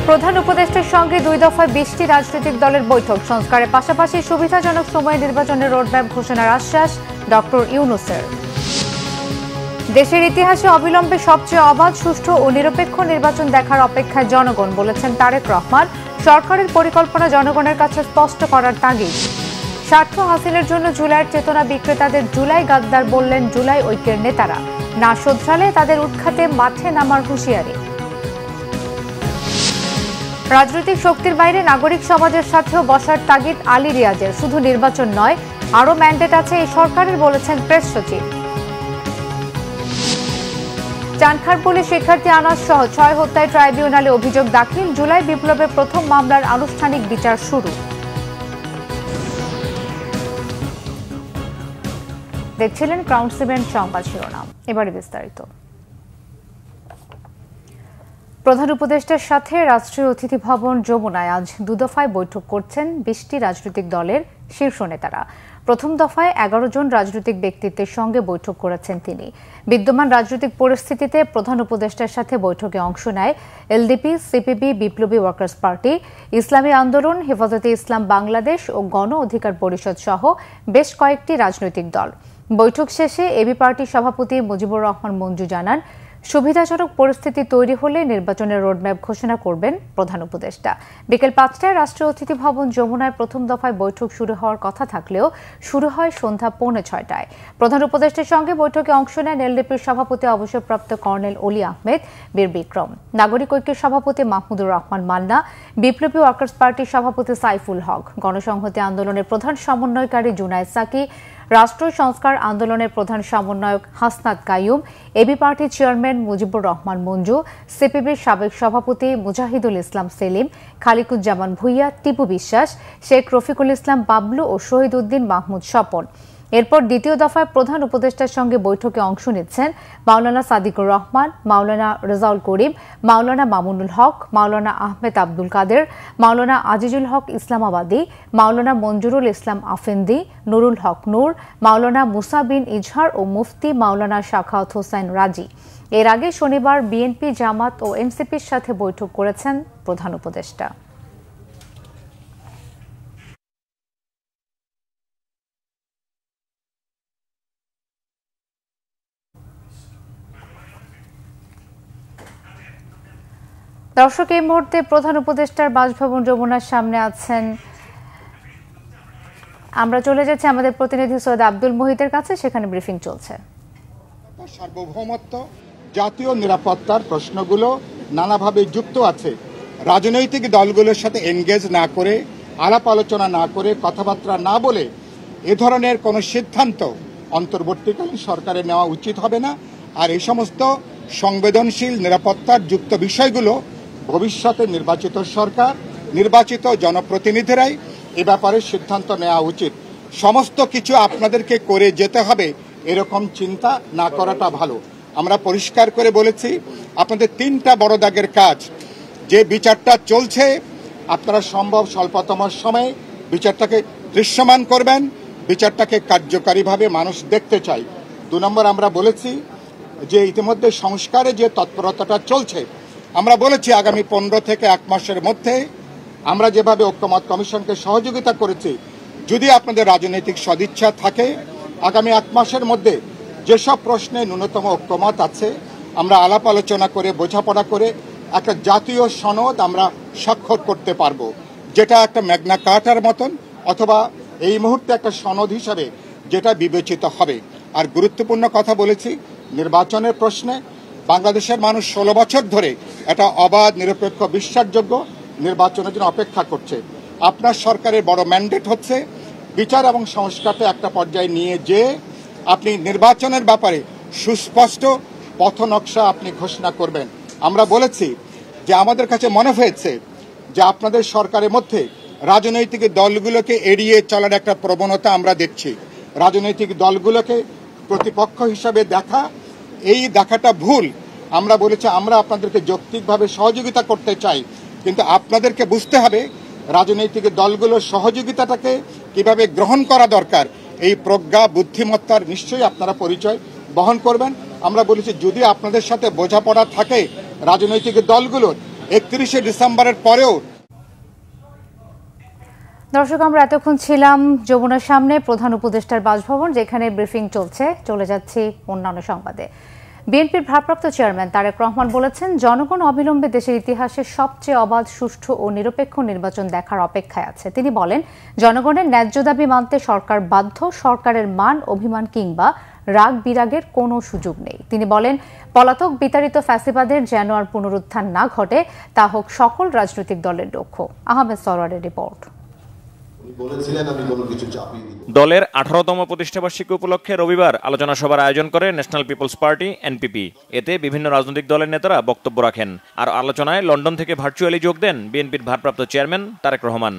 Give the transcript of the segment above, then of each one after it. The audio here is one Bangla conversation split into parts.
প্রধান উপদেষ্টার সঙ্গে 2 দফায় 20টি রাজনৈতিক দলের বৈঠক। সংস্কারের পাশাপাশি সুবিধাজনক সময়ে নির্বাচনের রোডম্যাপ ঘোষণার আশ্বাস ডক্টর ইউনূসের। দেশের ইতিহাসে অবিলম্বে সবচেয়ে অবাধ, সুষ্ঠু ও নিরপেক্ষ নির্বাচন দেখার অপেক্ষায় জনগণ, বলেছেন তারেক রহমান। সরকারের পরিকল্পনা জনগণের কাছে স্পষ্ট করার তাগিদ। স্বার্থ হাসিলের জন্য জুলাইয়ের চেতনা বিক্রেতাদের জুলাই গাদ্দার বললেন জুলাই ঐক্যের নেতারা। না শোধরালে তাদের উৎখাতে মাঠে নামার হুঁশিয়ারি। রাজনৈতিক শক্তির বাইরে নাগরিক সমাজের সাথেও বসার তাগিদ আলী রিয়াজের। শুধু নির্বাচন নয়, আরও ম্যান্ডেট আছে এই সরকারের, বলেছেন প্রেস সচিব। চানখারপুলে শিক্ষার্থী আনাস সহ 6 হত্যায় ট্রাইব্যুনালে অভিযোগ দাখিল। জুলাই বিপ্লবের প্রথম মামলার আনুষ্ঠানিক বিচার শুরু। দেখছিলেন ক্রাউন সিমেন্ট সংবাদ শিরোনাম, এবারে বিস্তারিত। প্রধান উপদেষ্টার সাথে রাষ্ট্রীয় অতিথি ভবন যমুনায় আজ 2 দফায় বৈঠক করছেন 20টি রাজনৈতিক দলের শীর্ষ নেতারা। প্রথম দফায় 11 জন রাজনৈতিক ব্যক্তিত্বের সঙ্গে বৈঠক করেছেন তিনি। বিদ্যমান রাজনৈতিক পরিস্থিতিতে প্রধান উপদেষ্টার সাথে বৈঠকে অংশ নেয় এলডিপি, সিপিবি, বিপ্লবী ওয়ার্কার্স পার্টি, ইসলামী আন্দোলন, হেফাজতে ইসলাম বাংলাদেশ ও গণ অধিকার পরিষদ সহ বেশ কয়েকটি রাজনৈতিক দল। বৈঠক শেষে এবি পার্টির সভাপতি মুজিবুর রহমান মঞ্জু জানান, সুবিধাজনক পরিস্থিতি তৈরি হলে নির্বাচনের রোডম্যাপ ঘোষণা করবেন প্রধান উপদেষ্টা। বিকেল 5টায় রাষ্ট্রীয় অতিথি ভবন যমুনায় প্রথম দফায় বৈঠক শুরু হওয়ার কথা থাকলেও শুরু হয় সন্ধ্যা 5:45টায়। প্রধান উপদেষ্টার সঙ্গে বৈঠকে অংশ নেন এলডিপির সভাপতি অবসরপ্রাপ্ত কর্নেল অলি আহমেদ বীর বিক্রম, নাগরিক ঐক্যের সভাপতি মাহমুদুর রহমান মান্না, বিপ্লবী ওয়ার্কার্স পার্টির সভাপতি সাইফুল হক, গণসংহতি আন্দোলনের প্রধান সমন্বয়কারী জুনায়েদ সাকি, রাষ্ট্র সংস্কার আন্দোলনের প্রধান সমন্বয়ক হাসনাত কাইয়ুম, এবি পার্টির চেয়ারম্যান মুজিবুর রহমান মঞ্জু, সিপিবির সাবেক সভাপতি মুজাহিদুল ইসলাম সেলিম, খালিকুজ্জামান ভুইয়া, টিপু বিশ্বাস, শেখ রফিকুল ইসলাম বাবলু ও শহীদ উদ্দিন মাহমুদ স্বপন। এরপর দ্বিতীয় দফায় প্রধান উপদেষ্টার সঙ্গে বৈঠকে অংশ নিচ্ছেন মাওলানা সাদিকুর রহমান, মাওলানা রেজাউল করিম, মাওলানা মামুনুল হক, মাওলানা আহমেদ আব্দুল কাদের, মাওলানা আজিজুল হক ইসলামাবাদী, মাওলানা মঞ্জুরুল ইসলাম আফেন্দি, নুরুল হক নূর, মাওলানা মুসা বিন ইজহার ও মুফতি মাওলানা শাখাওয়াত হোসেন রাজি। এর আগে শনিবার বিএনপি, জামাত ও এনসিপির সাথে বৈঠক করেছেন প্রধান উপদেষ্টা। দর্শক, এই মুহূর্তে প্রধান উপদেষ্টার বাসভবন যমুনার সামনে আছেন। আমরা চলে যাচ্ছি আমাদের প্রতিনিধি সৈয়দ আব্দুল মুহিতের কাছে, সেখানে ব্রিফিং চলছে। সার্বভৌমত্ব, জাতীয় নিরাপত্তার প্রশ্নগুলো নানাভাবে যুক্ত আছে। রাজনৈতিক দলগুলোর সাথে এনগেজ না করে, আলাপ আলোচনা না করে, কথাবার্তা না বলে এ ধরনের কোনো সিদ্ধান্ত অন্তর্বর্তীকালীন সরকারের নেওয়া উচিত হবে না। আর এই সমস্ত সংবেদনশীল নিরাপত্তার যুক্ত বিষয়গুলো ভবিষ্যতে নির্বাচিত সরকার, নির্বাচিত জনপ্রতিনিধিরাই এ ব্যাপারে সিদ্ধান্ত নেওয়া উচিত। সমস্ত কিছু আপনাদেরকে করে যেতে হবে এরকম চিন্তা না করাটা ভালো। আমরা পরিষ্কার করে বলেছি, আপনাদের 3টা বড় দাগের কাজ। যে বিচারটা চলছে, আপনারা সম্ভব স্বল্পতম সময়ে বিচারটাকে দৃশ্যমান করবেন, বিচারটাকে কার্যকারীভাবে মানুষ দেখতে চায়। 2 নম্বর, আমরা বলেছি যে ইতিমধ্যে সংস্কারে যে তৎপরতাটা চলছে, আমরা বলেছি আগামী 15 থেকে 1 মাসের মধ্যে আমরা যেভাবে ঐক্যমত কমিশনকে সহযোগিতা করেছি, যদি আপনাদের রাজনৈতিক সদিচ্ছা থাকে, আগামী 1 মাসের মধ্যে যেসব প্রশ্নে ন্যূনতম ঐক্যমত আছে আমরা আলাপ আলোচনা করে, বোঝাপড়া করে একটা জাতীয় সনদ আমরা স্বাক্ষর করতে পারবো, যেটা একটা ম্যাগনা কার্টার মতন, অথবা এই মুহূর্তে একটা সনদ হিসাবে যেটা বিবেচিত হবে। আর গুরুত্বপূর্ণ কথা বলেছি, নির্বাচনের প্রশ্নে বাংলাদেশের মানুষ 16 বছর ধরে একটা অবাধ, নিরপেক্ষ, বিশ্বাসযোগ্য নির্বাচনের জন্য অপেক্ষা করছে। আপনার সরকারের বড় ম্যান্ডেট হচ্ছে বিচার এবং সংস্কারকে একটা পর্যায়ে নিয়ে যে আপনি নির্বাচনের ব্যাপারে সুস্পষ্ট পথনকশা আপনি ঘোষণা করবেন। আমরা বলেছি যে আমাদের কাছে মনে হয়েছে যে আপনাদের সরকারের মধ্যে রাজনৈতিক দলগুলোকে এড়িয়ে চলার একটা প্রবণতা আমরা দেখছি। রাজনৈতিক দলগুলোকে প্রতিপক্ষ হিসাবে দেখা, এই দেখাটা ভুল। আমরা বলেছি আমরা আপনাদেরকে যৌক্তিকভাবে সহযোগিতা করতে চাই, কিন্তু আপনাদেরকে বুঝতে হবে রাজনৈতিক দলগুলোর সহযোগিতাটাকে কিভাবে গ্রহণ করা দরকার, এই প্রজ্ঞা, বুদ্ধিমত্তার নিশ্চয়ই আপনারা পরিচয় বহন করবেন। আমরা বলেছি যদি আপনাদের সাথে বোঝাপড়া থাকে রাজনৈতিক দলগুলোর, 31শে ডিসেম্বরের পরেও। দর্শক, আমরা এতক্ষণ ছিলাম যমুনার সামনে প্রধান উপদেষ্টার বাসভবন, যেখানে ব্রিফিং চলছে। চলে যাচ্ছি অন্যান্য সংবাদে। বিএনপির ভারপ্রাপ্ত চেয়ারম্যান তারেক রহমান বলেছেন, জনগণ অবিলম্বে দেশের ইতিহাসে সবচেয়ে অবাধ, সুষ্ঠু ও নিরপেক্ষ নির্বাচন দেখার অপেক্ষায় আছে। তিনি বলেন, জনগণের ন্যায্য দাবি মানতে সরকার বাধ্য। সরকারের মান অভিমান কিংবা রাগ বিরাগের কোনো সুযোগ নেই। তিনি বলেন, পলাতক বিতাড়িত ফ্যাসিবাদের যেন আর পুনরুত্থান না ঘটে, তা হোক সকল রাজনৈতিক দলের লক্ষ্য। আহমেদ সরওয়ারের রিপোর্ট। দলের 18তম প্রতিষ্ঠাবার্ষিকী উপলক্ষে রবিবার আলোচনা সভার আয়োজন করে ন্যাশনাল পিপলস পার্টি এনপিপি। এতে বিভিন্ন রাজনৈতিক দলের নেতারা বক্তব্য রাখেন। আর আলোচনায় লন্ডন থেকে ভার্চুয়ালি যোগ দেন বিএনপির ভারপ্রাপ্ত চেয়ারম্যান তারেক রহমান।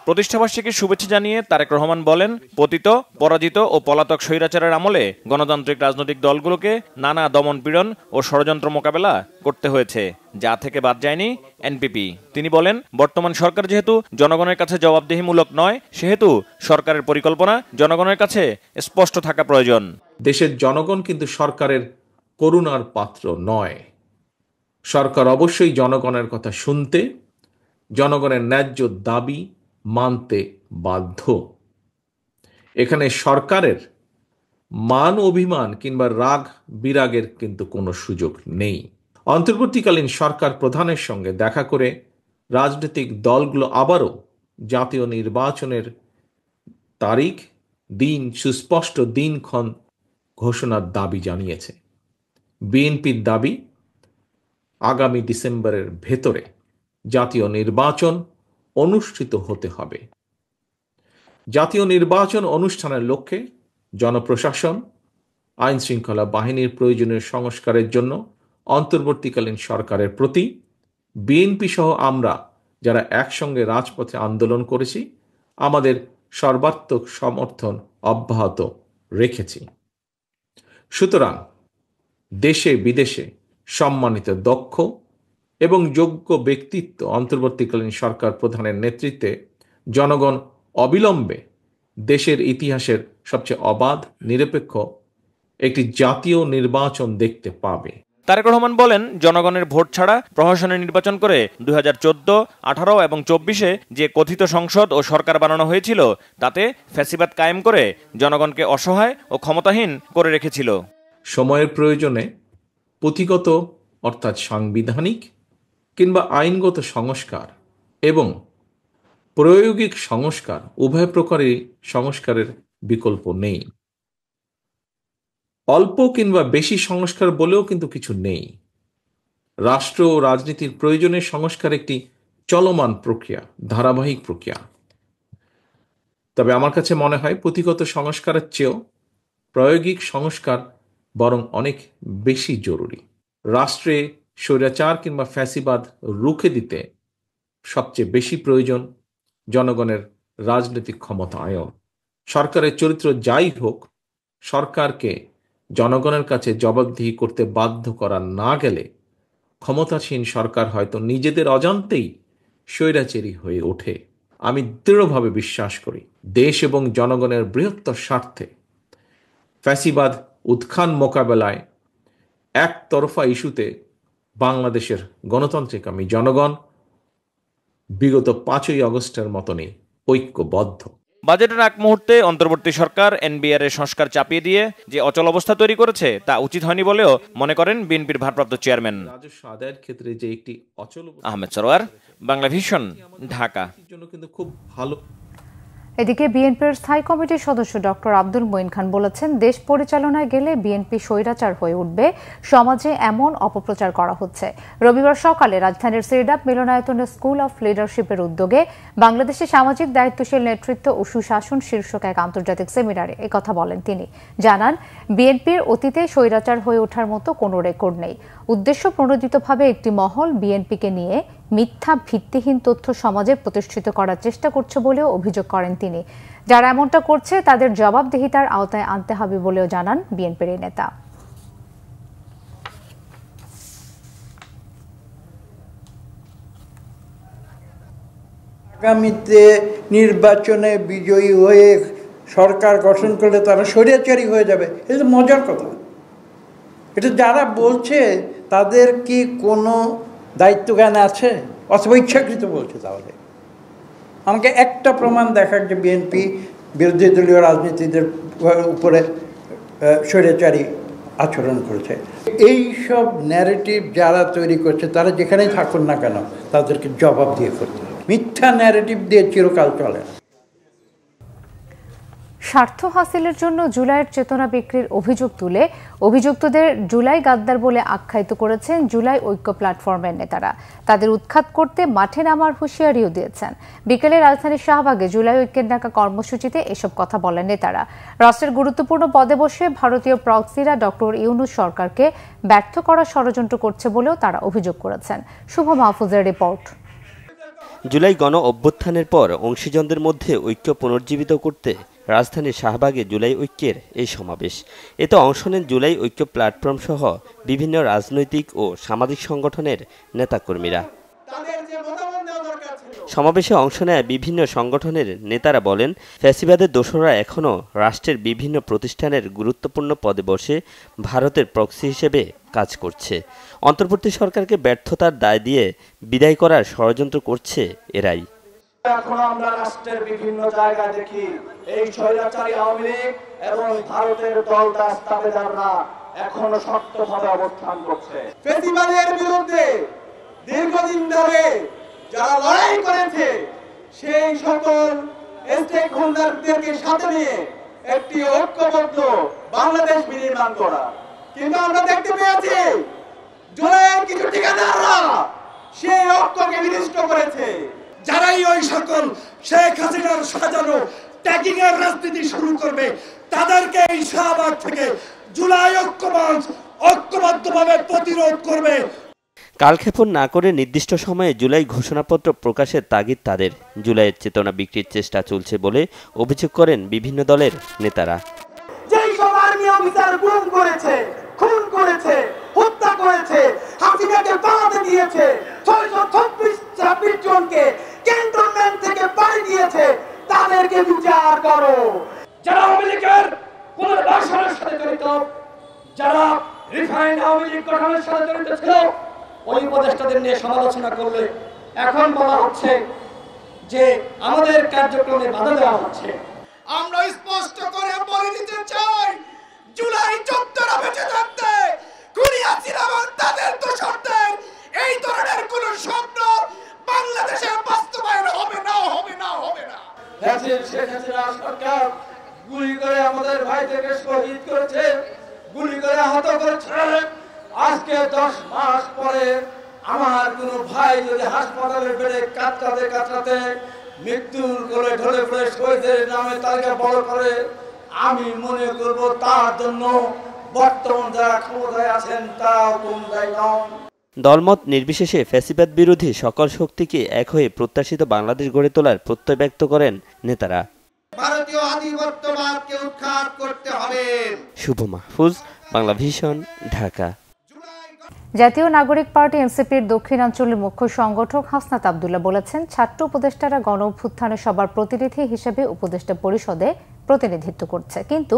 প্রতিষ্ঠাবার্ষিকীর শুভেচ্ছা জানিয়ে তারেক রহমান বলেন, পতিত, পরাজিত ও পলাতক স্বৈরাচারের আমলে গণতান্ত্রিক রাজনৈতিক দলগুলোকে নানা দমনপীড়ন ও ষড়যন্ত্র মোকাবেলা করতে হয়েছে, যা থেকে বাদ যায়নি এনপিপি। তিনি বলেন, বর্তমান সরকার যেহেতু জনগণের কাছে জবাবদিহিমূলক নয়, সেহেতু সরকারের পরিকল্পনা জনগণের কাছে স্পষ্ট থাকা প্রয়োজন। দেশের জনগণ কিন্তু সরকারের করুণার পাত্র নয়। সরকার অবশ্যই জনগণের কথা শুনতে, জনগণের ন্যায্য দাবি মানতে বাধ্য। এখানে সরকারের মান অভিমান কিংবা রাগ বিরাগের কিন্তু কোনো সুযোগ নেই। অন্তর্বর্তীকালীন সরকার প্রধানের সঙ্গে দেখা করে রাজনৈতিক দলগুলো আবারও জাতীয় নির্বাচনের তারিখ, দিন, সুস্পষ্ট দিনক্ষণ ঘোষণার দাবি জানিয়েছে। বিএনপির দাবি, আগামী ডিসেম্বরের ভেতরে জাতীয় নির্বাচন অনুষ্ঠিত হতে হবে। জাতীয় নির্বাচন অনুষ্ঠানের লক্ষ্যে জনপ্রশাসন, আইন শৃঙ্খলা বাহিনীর প্রয়োজনীয় সংস্কারের জন্য অন্তর্বর্তীকালীন সরকারের প্রতি বিএনপি সহ আমরা যারা একসঙ্গে রাজপথে আন্দোলন করেছি, আমাদের সর্বাত্মক সমর্থন অব্যাহত রেখেছি। সুতরাং দেশে বিদেশে সম্মানিত, দক্ষ এবং যোগ্য ব্যক্তিত্ব অন্তর্বর্তীকালীন সরকার প্রধানের নেতৃত্বে জনগণ অবিলম্বে দেশের ইতিহাসের সবচেয়ে অবাধ, নিরপেক্ষ একটি জাতীয় নির্বাচন দেখতে পাবে। তারেক রহমান বলেন, জনগণের ভোট ছাড়া প্রহসনের নির্বাচন করে 2014, 18 এবং 24-এ যে কথিত সংসদ ও সরকার বানানো হয়েছিল, তাতে ফ্যাসিবাদ কায়েম করে জনগণকে অসহায় ও ক্ষমতাহীন করে রেখেছিল। সময়ের প্রয়োজনে পুঁথিগত অর্থাৎ সাংবিধানিক কিংবা আইনগত সংস্কার এবং প্রায়োগিক সংস্কার, উভয় প্রকারই সংস্কারের বিকল্প নেই। অল্প কিংবা বেশি সংস্কার বলেও কিন্তু কিছু নেই। রাষ্ট্র ও রাজনীতির প্রয়োজনে সংস্কার একটি চলমান প্রক্রিয়া, ধারাবাহিক প্রক্রিয়া। তবে আমার কাছে মনে হয় পুঁথিগত সংস্কারের চেয়েও প্রায়োগিক সংস্কার বরং অনেক বেশি জরুরি। রাষ্ট্রে স্বৈরাচার কিংবা ফ্যাসিবাদ রুখে দিতে সবচেয়ে বেশি প্রয়োজন জনগণের রাজনৈতিক ক্ষমতায়ন। সরকারের চরিত্র যাই হোক, সরকারকে জনগণের কাছে জবাবদিহি করতে বাধ্য করা না গেলে ক্ষমতাসীন সরকার হয়তো নিজেদের অজান্তেই স্বৈরাচারী হয়ে ওঠে। আমি দৃঢ়ভাবে বিশ্বাস করি, দেশ এবং জনগণের বৃহত্তর স্বার্থে ফ্যাসিবাদ উত্থান মোকাবেলায় একতরফা ইস্যুতে বাংলাদেশের গণতান্ত্রিকামী জনগণ বিগত 5ই আগস্টের মতনই ঐক্যবদ্ধ। বাজেটের আগ মুহূর্তে অন্তর্বর্তী সরকার এনবিআর এর সংস্কার চাপিয়ে দিয়ে যে অচল অবস্থা তৈরি করেছে, তা উচিত হয়নি বলেও মনে করেন বিএনপির ভারপ্রাপ্ত চেয়ারম্যান। রাজস্ব আদায়ের ক্ষেত্রে যে একটি অচল, আহমেদ সরওয়ার, বাংলা ভিশন, ঢাকা। জন্য কিন্তু খুব ভালো। এদিকে বিএনপির স্থায়ী কমিটির সদস্য ডক্টর আব্দুল মঈন খান বলেছেন, দেশ পরিচালনায় গেলে বিএনপি স্বৈরাচার হয়ে উঠবে, সমাজে এমন অপপ্রচার করা হচ্ছে। রবিবার সকালে রাজধানীর সিরডাপ মিলনায়তনে স্কুল অফ লিডারশিপের উদ্যোগে বাংলাদেশের সামাজিক দায়িত্বশীল নেতৃত্ব ও সুশাসন শীর্ষক এক আন্তর্জাতিক সেমিনারে একথা বলেন তিনি। জানান, বিএনপির অতীতে স্বৈরাচার হয়ে ওঠার মতো কোনো রেকর্ড নেই। উদ্দেশ্য প্রণোদিতভাবে একটি মহল বিএনপিকে নিয়ে মিথ্যা, ভিত্তিহীন তথ্য সমাজে প্রতিষ্ঠিত করার চেষ্টা করছে বলেও অভিযোগ করেন তিনি। যারা এমনটা করছে তাদের জবাবদিহিতার আওতায় আনতে হবে বলেও জানান বিএনপির এই নেতা। আগামীতে নির্বাচনে বিজয়ী হয়ে সরকার গঠন করলে তারা স্বৈরাচারী হয়ে যাবে, এটা তো মজার কথা। এটা যারা বলছে তাদের কি কোনো দায়িত্ব জ্ঞান আছে অথবা ইচ্ছাকৃত বলছে? তাহলে আমাকে একটা প্রমাণ দেখার যে বিএনপি বিরোধী দলীয় রাজনীতিদের উপরে স্বৈরাচারী আচরণ করেছে। এই সব ন্যারেটিভ যারা তৈরি করছে তারা যেখানেই থাকুন না কেন তাদেরকে জবাব দিয়ে করতে হবে। মিথ্যা ন্যারেটিভ দিয়ে চিরকাল চলে না। স্বার্থ হাসিলের জন্য জুলাইয়ের চেতনা বিক্রির অভিযোগ তুলে অভিযুক্তদের জুলাই গাদ্দার বলে আখ্যায়িত করেছেন জুলাই ঐক্য প্ল্যাটফর্মের নেতারা। তাদের উৎখাত করতে মাঠে নামার হুঁশিয়ারিও দিয়েছেন। বিকেলে রাজধানীর শাহবাগে জুলাই ঐক্যের ডাকা কর্মসূচিতে এসব কথা বলেন নেতারা। রাষ্ট্রের গুরুত্বপূর্ণ পদে বসে ভারতীয় প্রক্সিরা ডক্টর ইউনূস সরকারকে ব্যর্থ করার ষড়যন্ত্র করছে বলেও তারা অভিযোগ করেছেন। শুভ মাহফুজের রিপোর্ট। জুলাই গণ অভ্যুত্থানের পর অংশীজনদের মধ্যে ঐক্য পুনর্জীবিত করতে রাজধানীর শাহবাগে জুলাই ঐক্যের এই সমাবেশ। এতে অংশ নেন জুলাই ঐক্য প্ল্যাটফর্ম সহ বিভিন্ন রাজনৈতিক ও সামাজিক সংগঠনের নেতাকর্মীরা। সমাবেশে অংশ নেয় বিভিন্ন সংগঠনের নেতারা বলেন, ফ্যাসিবাদের দোসররা এখনও রাষ্ট্রের বিভিন্ন প্রতিষ্ঠানের গুরুত্বপূর্ণ পদে বসে ভারতের প্রক্সি হিসেবে কাজ করছে। অন্তর্বর্তী সরকারকে ব্যর্থতার দায় দিয়ে বিদায় করার ষড়যন্ত্র করছে এরাই। এখন আমরা রাষ্ট্রের বিভিন্ন জায়গায় দেখি এই স্বৈরাচারী আওয়ামী লীগ এবং ভারতের দলদাস তাবেদাররা এখনো শক্তভাবে অবস্থান করছে। ফ্যাসিবাদের বিরুদ্ধে দীর্ঘদিন ধরে যারা লড়াই করেছে সেই সকল স্টেক হোল্ডারদেরকে সাথে নিয়ে একটি ঐক্যবদ্ধ বাংলাদেশ বিনির্মাণ করা। কিন্তু আমরা দেখতে পেয়েছি জুলাইয়ের কিছু ঠিকাদাররা সেই ঐক্যকে বিনষ্ট করেছে। যারাই ওই সকল শেখ হাসিনার সাজানো ট্যাগিং এর রাজনীতি শুরু করবে তাদেরকে এই শাহবাগ থেকে জুলাই ঐক্যমঞ্চ ঐক্যবদ্ধভাবে প্রতিরোধ করবে। কালক্ষেপণ না করে নির্দিষ্ট সময়ে জুলাই ঘোষণাপত্র প্রকাশের তাগিদ তাদের। জুলাইয়ের চেতনা বিক্রির চেষ্টা চলছে বলে অভিযোগ করেন বিভিন্ন দলের নেতারা। যেই সব আর্মি অফিসার গুম করেছে, খুন করেছে, হত্যা করেছে, হাসিনাকে পালাতে দিয়েছে, 626 জনকে ক্যান্টনমেন্ট থেকে পাড়ি দিয়েছে, তাদেরকে বিচার করো। যারা আওয়ামী লীগের পুনর্বাসনের সাথে জড়িত, যারা রিফাইন্ড আওয়ামী লীগ গঠনের সাথে জড়িত ছিল, ওই উপদেষ্টাদের নিয়ে সমালোচনা করলে এখন বলা হচ্ছে যে আমাদের কার্যক্রমে বাধা দেওয়া হচ্ছে। আমরা স্পষ্ট করে বলে দিতে চাই, জুলাই 14 বেঁচে থাকতে খুনি হাসিনা এবং তাদের দোসরদের এই ধরনের কোন স্বপ্ন বাংলাদেশে বাস্তবায়ন হবে না, হবে না, হবে না। শেখ হাসিনা সরকার গুলি করে আমাদের ভাইদেরকে শহীদ করেছে, গুলি করে আহত করেছে। আজকে 10 মাস পরে আমার কোন ভাই যদি হাসপাতালে বেড়ে কাতরাতে কাতরাতে মৃত্যুর কোলে ঢলে পড়ে শহীদের নামে তালিকা বড় করে, আমি মনে করব তার জন্য বর্তমান যারা ক্ষমতায় আছেন তারাও কোন দায়ী নন। দলমত নির্বিশেষে ফ্যাসিবাদ বিরোধী সকল শক্তিকে এক হয়ে প্রত্যাশিত বাংলাদেশ গড়ে তোলার প্রত্যয় ব্যক্ত করেন নেতারা। ভারতীয় আধিপত্যবাদকে উৎখাত করতে হবে। শুভ মাহফুজ, বাংলা ভিশন, ঢাকা। জাতীয় নাগরিক পার্টি এনসিপির দক্ষিণাঞ্চলের মুখ্য সংগঠক হাসনাত আব্দুল্লাহ বলেছেন, ছাত্র উপদেষ্টারা গণ অভ্যুত্থানে সবার প্রতিনিধি হিসেবে উপদেষ্টা পরিষদে প্রতিনিধিত্ব করছে, কিন্তু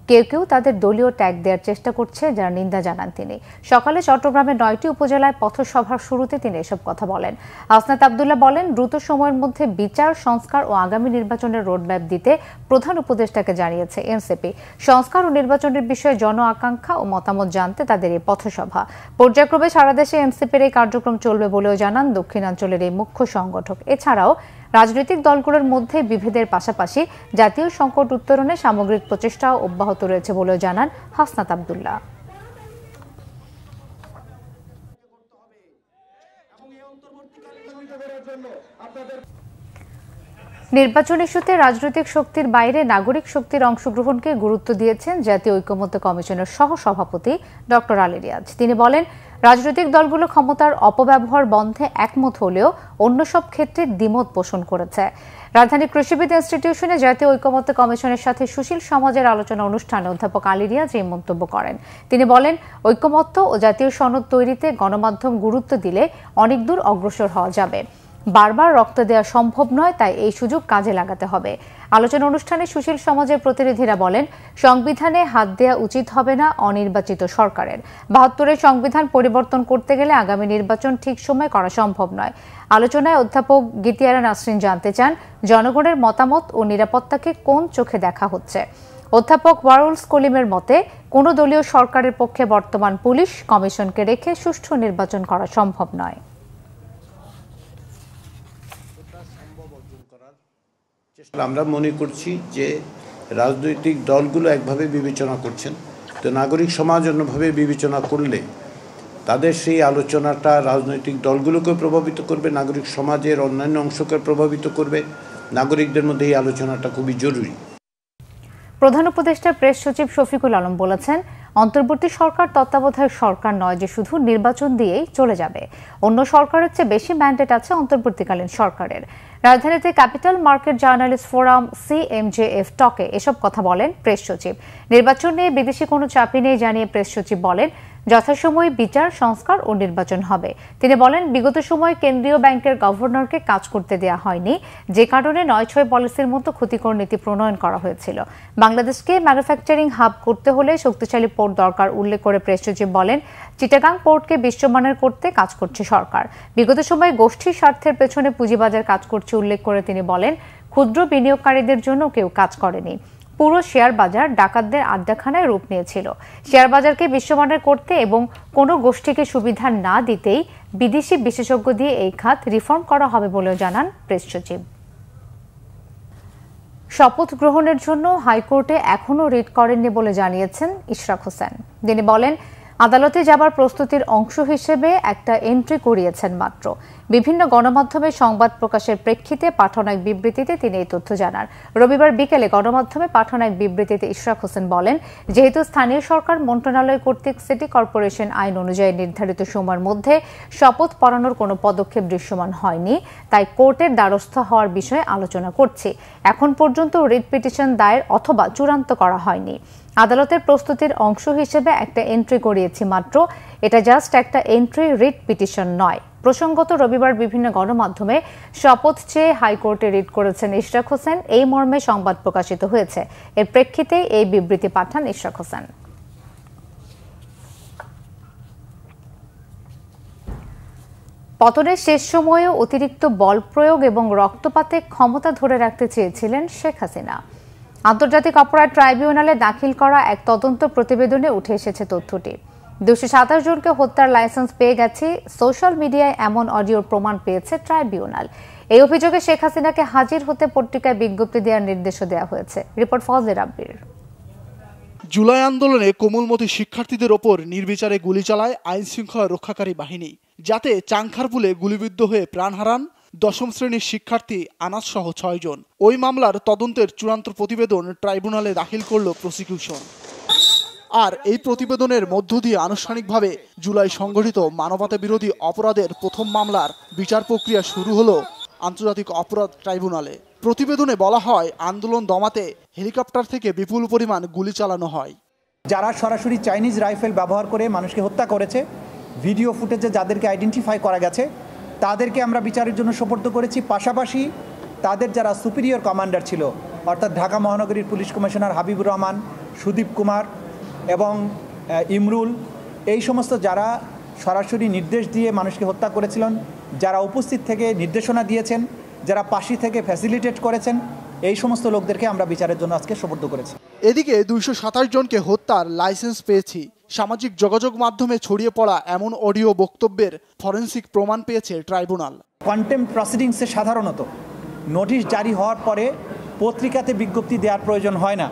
কেউ কেউ তাদের দলীয় ট্যাগ দেওয়ার চেষ্টা করছে, যার নিন্দা জানান তিনি। সকালে চট্টগ্রামের 9টি উপজেলায় পথসভার শুরুতে তিনি এসব কথা বলেন। হাসনাত আব্দুল্লাহ বলেন, দ্রুত সময়ের মধ্যে বিচার, সংস্কার ও আগামী নির্বাচনের রোডম্যাপ দিতে প্রধান উপদেষ্টাকে জানিয়েছে এনসিপি। সংস্কার ও নির্বাচনের বিষয়ে জন আকাঙ্ক্ষা ও মতামত জানতে তাদের এই পথসভা। পর্যায়ক্রমে সারা দেশে এনসিপির এই কার্যক্রম চলবে বলেও জানান দক্ষিণাঞ্চলের এই মুখ্য সংগঠক। এছাড়াও রাজনৈতিক দলগুলোর মধ্যে বিভেদের পাশাপাশি জাতীয় সংকট উত্তরণে সামগ্রিক প্রচেষ্টাও অব্যাহত রয়েছে বলেও জানান হাসনাত আব্দুল্লাহ। নির্বাচন ইস্যুতে রাজনৈতিক শক্তির বাইরে নাগরিক শক্তির অংশগ্রহণকে গুরুত্ব দিয়েছেন জাতীয় ঐকমত্য কমিশনের সহসভাপতি ডক্টর আলী রিয়াজ। তিনি বলেন, রাজনৈতিক দলগুলো ক্ষমতার অপব্যবহার বন্ধে একমত হলেও অন্য সব ক্ষেত্রে দ্বিমত পোষণ করেছে। রাজধানী কৃষিবিদ ইনস্টিটিউশনে জাতীয় ঐকমত্য কমিশনের সাথে সুশীল সমাজের আলোচনা অনুষ্ঠানে অধ্যাপক আলী রিয়াজ এই মন্তব্য করেন। তিনি বলেন, ঐকমত্য ও জাতীয় সনদ তৈরিতে গণমাধ্যম গুরুত্ব দিলে অনেক দূর অগ্রসর হওয়া যাবে। বারবার রক্ত দেওয়া সম্ভব নয়, তাই এই সুযোগ কাজে লাগাতে হবে। আলোচনা অনুষ্ঠানে সুশীল সমাজের প্রতিনিধিরা বলেন, সংবিধানে হাত দেওয়া উচিত হবে না অনির্বাচিত সরকারের। ৭২-এর সংবিধান পরিবর্তন করতে গেলে আগামী নির্বাচন ঠিক সময় করা সম্ভব নয়। আলোচনায় অধ্যাপক গীতিয়ারা নাসরিন জানতে চান, জনগণের মতামত ও নিরাপত্তাকে কোন চোখে দেখা হচ্ছে। অধ্যাপক ওয়ারুল কলিমের মতে, কোনো দলীয় সরকারের পক্ষে বর্তমান পুলিশ কমিশনকে রেখে সুষ্ঠু নির্বাচন করা সম্ভব নয়। আমরা মনে করছি যে রাজনৈতিক দলগুলো একভাবে বিবেচনা করছেন, তো নাগরিক সমাজ অন্যভাবে বিবেচনা করলে তাদের সেই আলোচনাটা রাজনৈতিক দলগুলোকে প্রভাবিত করবে, নাগরিক সমাজের অন্যান্য অংশকে প্রভাবিত করবে। নাগরিকদের মধ্যে এই আলোচনাটা খুবই জরুরি। প্রধান উপদেষ্টা প্রেস সচিব শফিকুল আলম বলেছেন, অন্তর্বর্তী সরকার তত্ত্বাবধায়ক সরকার নয় যে শুধু নির্বাচন দিয়েই চলে যাবে। অন্য সরকারের চেয়ে বেশি ম্যান্ডেট আছে অন্তর্বর্তীকালীন সরকারের। রাজধানীতে capital market journalist forum CMJF টকে এসব কথা বলেন প্রেস সচিব। নির্বাচন নিয়ে বিদেশি কোনো চাপই নেই জানিয়ে প্রেস সচিব বলেন, যথাসময়ে বিচার, সংস্কার ও নির্বাচন হবে। তিনি বলেন, বিগত সময়ে কেন্দ্রীয় ব্যাংকের গভর্নরকে কাজ করতে দেওয়া হয়নি, যে কারণে ৯/৬ পলিসির মতো ক্ষতিকর নীতি প্রণয়ন করা হয়েছিল। বাংলাদেশকে ম্যানুফ্যাকচারিং হাব করতে হলে শক্তিশালী পোর্ট দরকার উল্লেখ করে প্রেস সচিব বলেন, চিটাগাং পোর্টকে বিশ্বমানের করতে কাজ করছে সরকার। বিগত সময়ে গোষ্ঠীর স্বার্থের পেছনে পুঁজিবাজার কাজ করছে উল্লেখ করে তিনি বলেন, ক্ষুদ্র বিনিয়োগকারীদের জন্য কেউ কাজ করেনি। পুরো শেয়ার বাজার ডাকাতদের আড্ডাখানায় রূপ নিয়েছিল। শেয়ার বাজারকে বিশ্বমানের করতে এবং কোনো গোষ্ঠীকে সুবিধা না দিতেই বিদেশি বিশেষজ্ঞ দিয়ে এই খাত রিফর্ম করা হবে বলেও জানান প্রেস সচিব। শপথ গ্রহণের জন্য হাইকোর্টে এখনও রিট করেননি বলে জানিয়েছেন ইশরাক হোসেন। তিনি বলেন, আদালতে যাবার প্রস্তুতির অংশ হিসেবে একটা এন্ট্রি করিয়েছেন মাত্র। বিভিন্ন গণমাধ্যমে সংবাদ প্রকাশের প্রেক্ষিতে পাঠানো এক বিবৃতিতে তিনি এই তথ্য জানান। রবিবার বিকেলে গণমাধ্যমে পাঠানো এক বিবৃতিতে ইশরাক হোসেন বলেন, যেহেতু স্থানীয় সরকার মন্ত্রণালয় কর্তৃক সিটি কর্পোরেশন আইন অনুযায়ী নির্ধারিত সময়ের মধ্যে শপথ পড়ানোর কোনো পদক্ষেপ দৃশ্যমান হয়নি, তাই কোর্টের দ্বারস্থ হওয়ার বিষয়ে আলোচনা করছি। এখন পর্যন্ত রিট পিটিশন দায়ের অথবা চূড়ান্ত করা হয়নি। আদালতের প্রস্তুতির অংশ হিসেবে একটা এন্ট্রি করিয়েছি মাত্র। এটা জাস্ট একটা এন্ট্রি, রিট পিটিশন নয়। প্রসঙ্গত, রবিবার বিভিন্ন গণমাধ্যমে শপথ চেয়ে হাইকোর্টে রিট করেছেন ইশরাক হোসেন। এই মর্মে সংবাদ প্রকাশিত হয়েছে। এর প্রেক্ষিতে এই বিবৃতি পাঠান ইশরাক হোসেন। পতনের শেষ সময়েও অতিরিক্ত বল প্রয়োগ এবং রক্তপাতে ক্ষমতা ধরে রাখতে চেয়েছিলেন শেখ হাসিনা। আন্তর্জাতিক অপরাধ ট্রাইব্যুনালে দাখিল করা এক তদন্ত প্রতিবেদনে উঠে এসেছে তথ্যটি। 227 জনকে হত্যার লাইসেন্স পেয়ে গেছে। সোশ্যাল মিডিয়ায় এমন অডিওর প্রমাণ পেয়েছে ট্রাইব্যুনাল। এই অভিযোগে শেখ হাসিনাকে হাজির হতে পত্রিকায় বিজ্ঞপ্তি দেওয়ার নির্দেশও দেওয়া হয়েছে। রিপোর্ট ফজলে রাব্বির। জুলাই আন্দোলনে কোমলমতি শিক্ষার্থীদের ওপর নির্বিচারে গুলি চালায় আইন শৃঙ্খলা রক্ষাকারী বাহিনী, যাতে চাংখারপুলে গুলিবিদ্ধ হয়ে প্রাণ হারান 10ম শ্রেণীর শিক্ষার্থী আনাস সহ 6 জন। ওই মামলার তদন্তের চূড়ান্ত প্রতিবেদন ট্রাইব্যুনালে দাখিল করল প্রসিকিউশন। আর এই প্রতিবেদনের মধ্য দিয়ে আনুষ্ঠানিকভাবে জুলাই সংগঠিত মানবতা বিরোধী অপরাধের প্রথম মামলার বিচার প্রক্রিয়া শুরু হলো আন্তর্জাতিক অপরাধ ট্রাইব্যুনালে। প্রতিবেদনে বলা হয়, আন্দোলন দমাতে হেলিকপ্টার থেকে বিপুল পরিমাণ গুলি চালানো হয়। যারা সরাসরি চাইনিজ রাইফেল ব্যবহার করে মানুষকে হত্যা করেছে, ভিডিও ফুটেজে যাদেরকে আইডেন্টিফাই করা গেছে, তাদেরকে আমরা বিচারের জন্য সোপর্দ করেছি। পাশাপাশি তাদের যারা সুপিরিয়র কমান্ডার ছিল, অর্থাৎ ঢাকা মহানগরীর পুলিশ কমিশনার হাবিবুর রহমান, সুদীপ কুমার এবং ইমরুল, এই সমস্ত যারা সরাসরি নির্দেশ দিয়ে মানুষকে হত্যা করেছিলেন, যারা উপস্থিত থেকে নির্দেশনা দিয়েছেন, যারা পাশি থেকে ফ্যাসিলিটেট করেছেন, এই সমস্ত লোকদেরকে আমরা বিচারের জন্য আজকে সোপর্দ করেছি। এদিকে 227 জনকে হত্যার লাইসেন্স পেয়েছি। সামাজিক যোগাযোগ মাধ্যমে ছড়িয়ে পড়া এমন অডিও বক্তব্যের ফরেনসিক প্রমাণ পেয়েছে ট্রাইব্যুনাল। কন্টেম্পট প্রসিডিংসে সাধারণত নোটিশ জারি হওয়ার পরে পত্রিকাতে বিজ্ঞপ্তি দেওয়ার প্রয়োজন হয় না,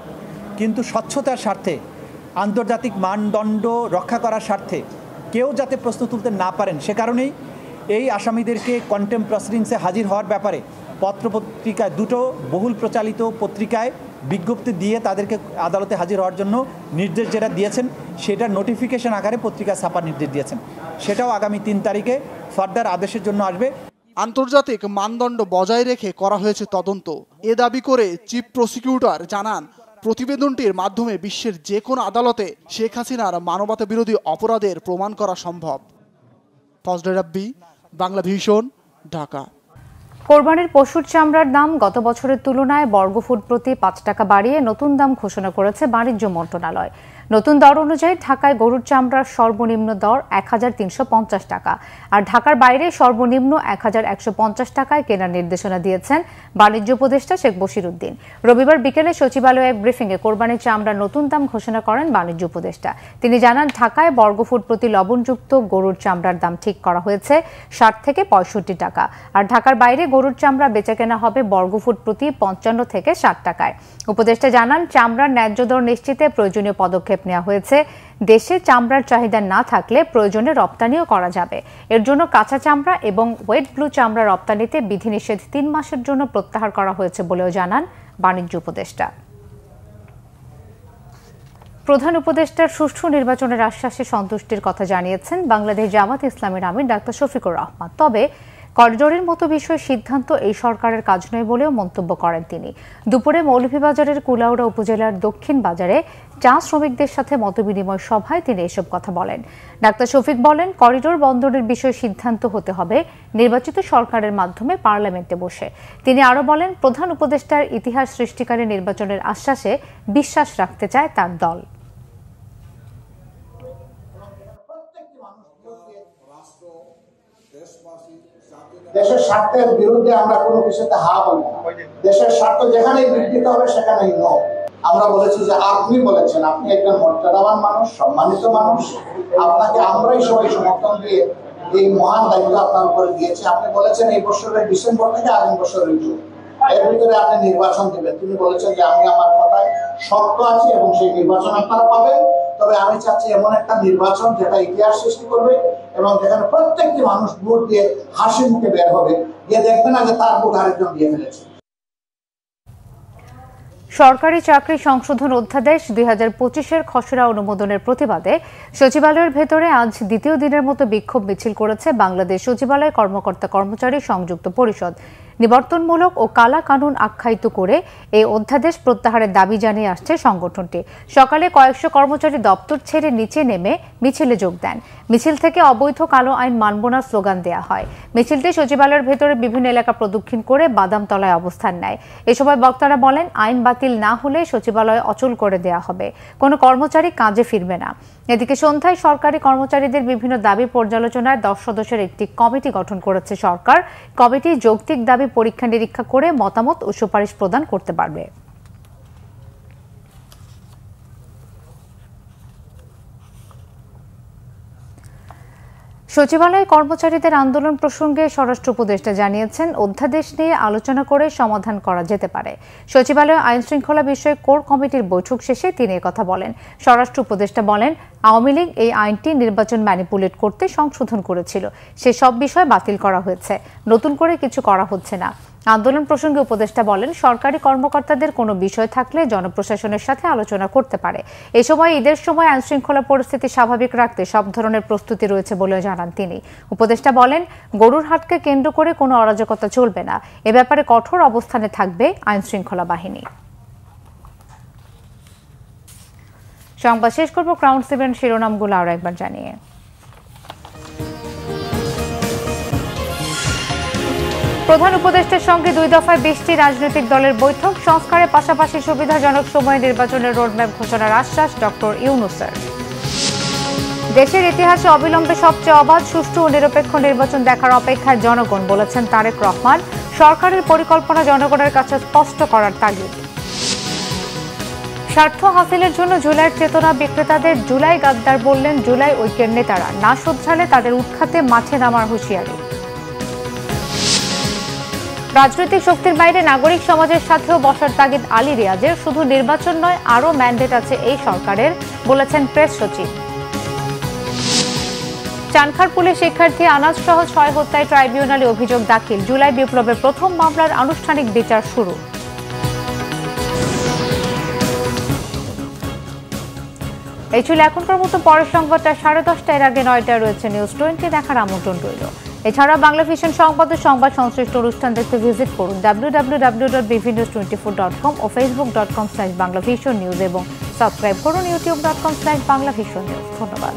কিন্তু স্বচ্ছতার স্বার্থে, আন্তর্জাতিক মানদণ্ড রক্ষা করার স্বার্থে কেউ যাতে প্রশ্ন তুলতে না পারেন, সে কারণেই এই আসামিদেরকে কন্টেম্পট প্রসিডিংসে হাজির হওয়ার ব্যাপারে পত্রপত্রিকায়, দুটো বহুল প্রচালিত পত্রিকায় বিজ্ঞপ্তি দিয়ে তাদেরকে আদালতে হাজির হওয়ার জন্য নির্দেশ যেটা দিয়েছেন, সেটা নোটিফিকেশন আকারে পত্রিকা ছাপার নির্দেশ দিয়েছেন। সেটাও আগামী 3 তারিখে ফার্দার আদেশের জন্য আসবে। আন্তর্জাতিক মানদণ্ড বজায় রেখে করা হয়েছে তদন্ত, এ দাবি করে চিফ প্রসিকিউটর জানান, প্রতিবেদনটির মাধ্যমে বিশ্বের যে কোনো আদালতে শেখ হাসিনার মানবতা বিরোধী অপরাধের প্রমাণ করা সম্ভব। ফজলে রাব্বি, বাংলা ভিশন, ঢাকা। কোরবানির পশুর চামড়ার দাম গত বছরের তুলনায় বর্গফুট প্রতি ৫ টাকা বাড়িয়ে নতুন দাম ঘোষণা করেছে বাণিজ্য মন্ত্রণালয়। নতুন দর অনুযায়ী ঢাকায় গরুর চামড়ার সর্বনিম্ন দর ১,৩৫০ টাকা, আর ঢাকার বাইরে সর্বনিম্ন ১,১৫০ টাকায় কেনার নির্দেশনা দিয়েছেন বাণিজ্য উপদেষ্টা শেখ বশিরউদ্দিন। রবিবার বিকেলে সচিবালয়ে এক ব্রিফিংয়ে কোরবানির চামড়ার নতুন দাম ঘোষণা করেন বাণিজ্য উপদেষ্টা। তিনি জানান, ঢাকায় বর্গফুট প্রতি লবণযুক্ত গরুর চামড়ার দাম ঠিক করা হয়েছে ৬০ থেকে ৬৫ টাকা, আর ঢাকার বাইরে গরুর চামড়া বেচাকেনা হবে বর্গফুট প্রতি ৫৫ থেকে ৬০ টাকায়। উপদেষ্টা জানান, চামড়ার ন্যায্য দর নিশ্চিতে প্রয়োজনীয় পদক্ষেপ নেওয়া হয়েছে। দেশে চামড়ার চাহিদা না থাকলে প্রয়োজনে রপ্তানিও করা যাবে। এর জন্য কাঁচা চামড়া এবং ওয়েট ব্লু চামড়া রপ্তানিতে বিধিনিষেধ ৩ মাসের জন্য প্রত্যাহার করা হয়েছে বলেও জানান বাণিজ্য উপদেষ্টা। প্রধান উপদেষ্টার সুষ্ঠু নির্বাচনের আশ্বাসে সন্তুষ্টির কথা জানিয়েছেন বাংলাদেশ জামাত ইসলামের আমির ডাক্তার শফিকুর রহমান। তবে করিডোরের মতো বিষয়ে সিদ্ধান্ত এই সরকারের কাজ নয় বলেও মন্তব্য করেন তিনি। দুপুরে মৌলভীবাজারের কুলাউড়া উপজেলার দক্ষিণ বাজারে চা শ্রমিকদের সাথে মতবিনিময় সভায় তিনি এসব কথা বলেন। ডাক্তার শফিক বলেন, করিডোর বন্দরের বিষয়ে সিদ্ধান্ত হতে হবে নির্বাচিত সরকারের মাধ্যমে পার্লামেন্টে বসে। তিনি আরও বলেন, প্রধান উপদেষ্টার ইতিহাস সৃষ্টিকারী নির্বাচনের আশ্বাসে বিশ্বাস রাখতে চায় তার দল। দেশের স্বার্থের বিরুদ্ধে আমরা কোনো কিছুতে হা বলি না। দেশের স্বার্থ যেখানেই বিঘ্নিত হবে সেখানেই নো। আমরা বলেছি যে আপনি বলেছেন, আপনি একজন মর্যাদাবান মানুষ, সম্মানিত মানুষ, আপনাকে আমরাই সবাই সমর্থন দিয়ে এই মহান দায়িত্ব আপনার উপরে দিয়েছি। আপনি বলেছেন এই বছরের ডিসেম্বর থেকে আগামী বছরের জুন, এর ভিতরে আপনি নির্বাচন দিবেন। তিনি বলেছেন যে আমি আমার কথায় শক্ত আছি এবং সেই নির্বাচন আপনারা পাবেন। তবে আমি চাচ্ছি এমন একটা নির্বাচন যেটা ইতিহাস সৃষ্টি করবে এবং যেখানে প্রত্যেকটি মানুষ ভোট দিয়ে হাসি মুখে বের হবে, গিয়ে দেখবে না যে তার ভোট আরেকজন দিয়ে ফেলেছে। সরকারি চাকরি সংশোধন অধ্যাদেশ ২০২৫-এর খসড়া অনুমোদনের প্রতিবাদে সচিবালয়ের ভেতরে আজ দ্বিতীয় দিনের মতো বিক্ষোভ মিছিল করেছে বাংলাদেশ সচিবালয় কর্মকর্তা কর্মচারী সংযুক্ত পরিষদ। নিবর্তনমূলক ও কালা কানুন আখ্যায়িত করে এই অধ্যাদেশ প্রত্যাহারের দাবি জানিয়ে আসছে সংগঠনটি। সকালে কয়েকশো কর্মচারী দপ্তর ছেড়ে নিচে নেমে মিছিলে যোগ দেন। মিছিল থেকে অবৈধ কালো আইন মানব না স্লোগান দেয়া হয়। মিছিলটি সচিবালয়ের ভেতরে বিভিন্ন এলাকা প্রদক্ষিণ করে বাদামতলায় অবস্থান নেয়। এ সময় বক্তারা বলেন, আইন বাতিল না হলে সচিবালয় অচল করে দেয়া হবে, কোনো কর্মচারী কাজে ফিরবে না। এদিকে সন্ধ্যায় সরকারি কর্মচারীদের বিভিন্ন দাবি পর্যালোচনায় ১০ সদস্যের একটি কমিটি গঠন করেছে সরকার। কমিটি যৌক্তিক দাবি পরীক্ষা নিরীক্ষা করে মতামত ও সুপারিশ প্রদান করতে পারবে। সচিবালয় কর্মচারীদের আন্দোলন প্রসঙ্গে স্বরাষ্ট্র উপদেষ্টা জানিয়েছেন, অধ্যাদেশ নিয়ে আলোচনা করে সমাধান করা যেতে পারে। সচিবালয় আইন শৃঙ্খলা বিষয়ক কোর কমিটির বৈঠক শেষে তিনি একথা বলেন। স্বরাষ্ট্র উপদেষ্টা বলেন, আওয়ামী লীগ এই আইনটি নির্বাচন ম্যানিপুলেট করতে সংশোধন করেছিল, সে সব বিষয় বাতিল করা হয়েছে, নতুন করে কিছু করা হচ্ছে না। আন্দোলন প্রসঙ্গে উপদেষ্টা বলেন, সরকারি কর্মকর্তাদের কোনো বিষয় থাকলে জনপ্রশাসনের সাথে আলোচনা করতে পারে। এ সময় ঈদের সময় আইনশৃঙ্খলা পরিস্থিতি স্বাভাবিক রাখতে সব ধরনের প্রস্তুতি রয়েছে বলে জানান তিনি। উপদেষ্টা বলেন, গরুর হাটকে কেন্দ্র করে কোনো অরাজকতা চলবে না, এ ব্যাপারে কঠোর অবস্থানে থাকবে আইনশৃঙ্খলা বাহিনী। সংবাদ শেষ করব ক্রাউন 7 শিরোনামগুলো আরো একবার জানিয়ে। প্রধান উপদেষ্টার সঙ্গে ২ দফায় ২০টি রাজনৈতিক দলের বৈঠক। সংস্কারের পাশাপাশি সুবিধাজনক সময়ে নির্বাচনের রোডম্যাপ ঘোষণার আশ্বাস ডক্টর ইউনূসের। দেশের ইতিহাসে অবিলম্বে সবচেয়ে অবাধ, সুষ্ঠু ও নিরপেক্ষ নির্বাচন দেখার অপেক্ষায় জনগণ, বলেছেন তারেক রহমান। সরকারের পরিকল্পনা জনগণের কাছে স্পষ্ট করার তাগিদ। স্বার্থ হাসিলের জন্য জুলাইয়ের চেতনা বিক্রেতাদের জুলাই গাদ্দার বললেন জুলাই ঐক্যের নেতারা। না শোধরালে তাদের উৎখাতে মাঠে নামার হুঁশিয়ারি। রাজনৈতিক শক্তির বাইরে নাগরিক সমাজের সাথেও বসার তাগিদ আলী রিয়াজের। শুধু নির্বাচন নয়, আরও ম্যান্ডেট আছে এই সরকারের, বলেছেন প্রেস সচিব। চানখারপুলে শিক্ষার্থী আনাজ সহ ৬ হত্যায় ট্রাইব্যুনালে অভিযোগ দাখিল। জুলাই বিপ্লবের প্রথম মামলার আনুষ্ঠানিক বিচার শুরু। এই ছিল এখনকার মতো। পরের সংবাদটা 10:30 এর আগে 9টায় রয়েছে নিউজ 20 দেখার আমন্ত্রণ রইল। এছাড়া বাংলা ভিশন সংবাদ ও সংবাদ সংশ্লিষ্ট অনুষ্ঠান দেখতে ভিজিট করুন www.bvnews24.com ও facebook.com/banglavisionnews এবং সাবস্ক্রাইব করুন youtube.com/banglavisionnews। ধন্যবাদ।